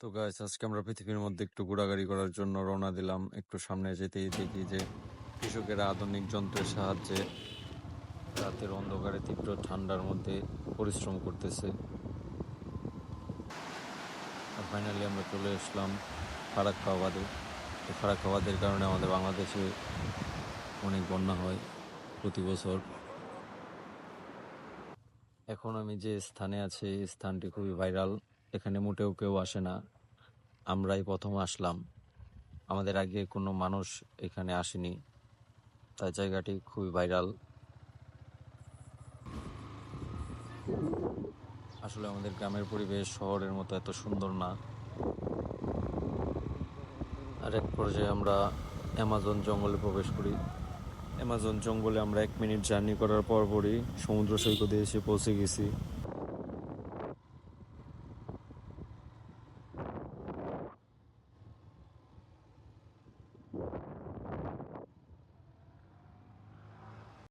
তো গাইস, আজকে আমরা পৃথিবীর মধ্যে একটু ঘোরাঘুরি করার জন্য রওনা দিলাম। একটু সামনে যেতেই দেখি যে কৃষকেরা আধুনিক যন্ত্রের সাহায্যে রাতের অন্ধকারে তীব্র ঠান্ডার মধ্যে পরিশ্রম করতেছে। আর ফাইনালি আমরা চলে আসলাম ফারাক্কা বাঁধে। এই ফারাক্কা বাঁধের কারণে আমাদের বাংলাদেশে অনেক বন্যা হয় প্রতি বছর। এখন আমি যে স্থানে আছি এই স্থানটি খুবই ভাইরাল। এখানে মোটেও কেউ আসে না, আমরাই প্রথম আসলাম। আমাদের আগে কোনো মানুষ এখানে আসেনি, তাই জায়গাটি খুবই ভাইরাল। আসলে আমাদের গ্রামের পরিবেশ শহরের মতো এত সুন্দর না। আর এক পর্যায়ে আমরা অ্যামাজন জঙ্গলে প্রবেশ করি। অ্যামাজন জঙ্গলে আমরা 1 মিনিট জার্নি করার পরপরই সমুদ্র সৈকতে এসে পৌঁছে গেছি।